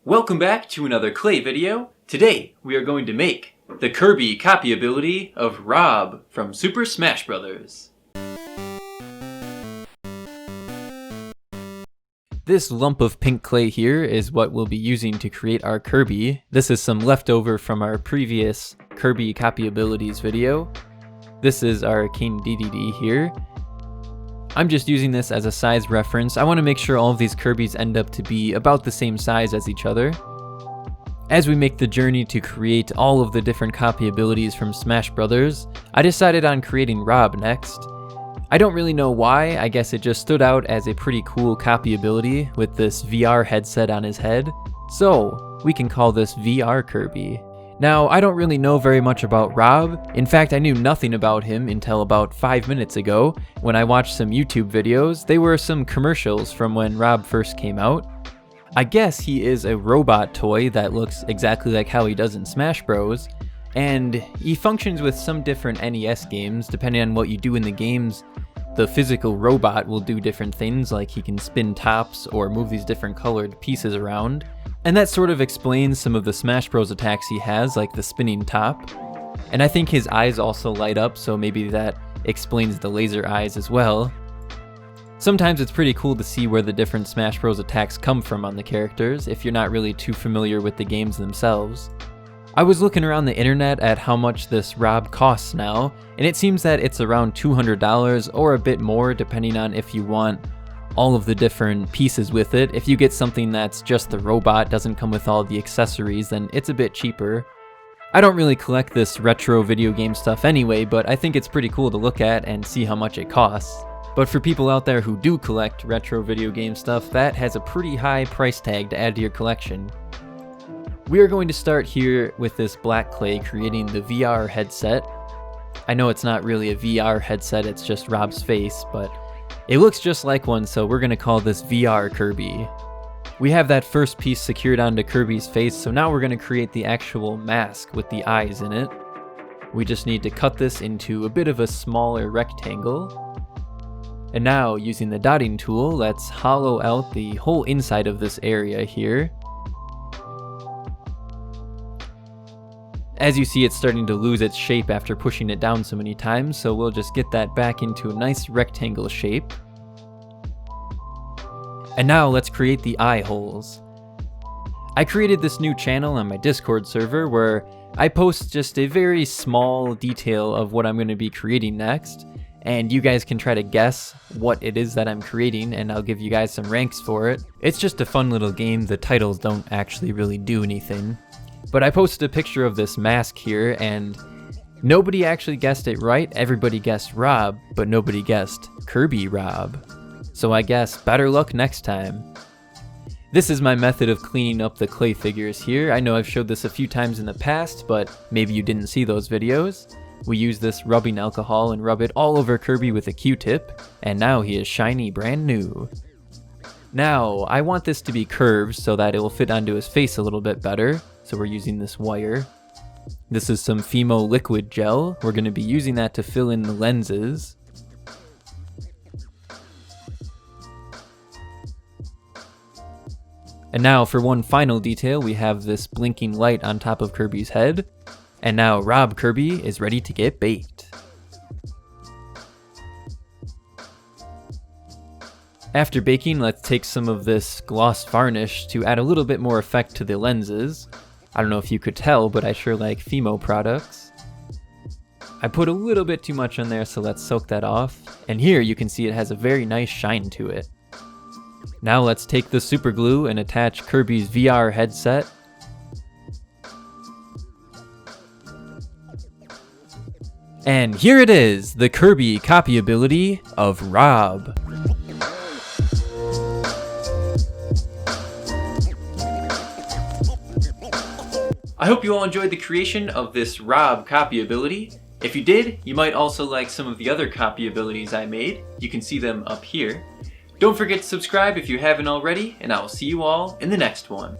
Welcome back to another clay video. Today we are going to make the Kirby copy ability of R.O.B from Super Smash Bros. This lump of pink clay here is what we'll be using to create our Kirby. This is some leftover from our previous Kirby copy abilities video. This is our King DDD here. I'm just using this as a size reference. I want to make sure all of these Kirbys end up to be about the same size as each other. As we make the journey to create all of the different copy abilities from Smash Bros., I decided on creating R.O.B next. I don't really know why, I guess it just stood out as a pretty cool copy ability with this VR headset on his head. So, we can call this VR Kirby. Now, I don't really know very much about R.O.B. In fact, I knew nothing about him until about 5 minutes ago when I watched some YouTube videos. They were some commercials from when R.O.B first came out. I guess he is a robot toy that looks exactly like how he does in Smash Bros. And he functions with some different NES games. Depending on what you do in the games, the physical robot will do different things, like he can spin tops or move these different colored pieces around. And that sort of explains some of the Smash Bros attacks he has, like the spinning top. And I think his eyes also light up, so maybe that explains the laser eyes as well. Sometimes it's pretty cool to see where the different Smash Bros attacks come from on the characters, if you're not really too familiar with the games themselves. I was looking around the internet at how much this R.O.B costs now, and it seems that it's around $200 or a bit more depending on if you want all of the different pieces with it. If you get something that's just the robot, doesn't come with all the accessories, then it's a bit cheaper. I don't really collect this retro video game stuff anyway, but I think it's pretty cool to look at and see how much it costs. But for people out there who do collect retro video game stuff, that has a pretty high price tag to add to your collection. We are going to start here with this black clay creating the VR headset. I know it's not really a VR headset, it's just R.O.B's face, but it looks just like one, so we're going to call this VR Kirby. We have that first piece secured onto Kirby's face, so now we're going to create the actual mask with the eyes in it. We just need to cut this into a bit of a smaller rectangle. And now, using the dotting tool, let's hollow out the whole inside of this area here. As you see, it's starting to lose its shape after pushing it down so many times, so we'll just get that back into a nice rectangle shape. And now let's create the eye holes. I created this new channel on my Discord server where I post just a very small detail of what I'm going to be creating next, and you guys can try to guess what it is that I'm creating, and I'll give you guys some ranks for it. It's just a fun little game, the titles don't actually really do anything. But I posted a picture of this mask here, and nobody actually guessed it right. Everybody guessed R.O.B, but nobody guessed Kirby R.O.B. So I guess better luck next time. This is my method of cleaning up the clay figures here. I know I've showed this a few times in the past, but maybe you didn't see those videos. We use this rubbing alcohol and rub it all over Kirby with a Q-tip, and now he is shiny brand new. Now, I want this to be curved so that it will fit onto his face a little bit better. So we're using this wire. This is some FIMO liquid gel. We're going to be using that to fill in the lenses. And now for one final detail, we have this blinking light on top of Kirby's head. And now R.O.B Kirby is ready to get baked. After baking, let's take some of this gloss varnish to add a little bit more effect to the lenses. I don't know if you could tell, but I sure like FIMO products. I put a little bit too much on there, so let's soak that off. And here you can see it has a very nice shine to it. Now let's take the super glue and attach Kirby's VR headset. And here it is, the Kirby copy ability of R.O.B. I hope you all enjoyed the creation of this R.O.B copy ability. If you did, you might also like some of the other copy abilities I made. You can see them up here. Don't forget to subscribe if you haven't already, and I will see you all in the next one.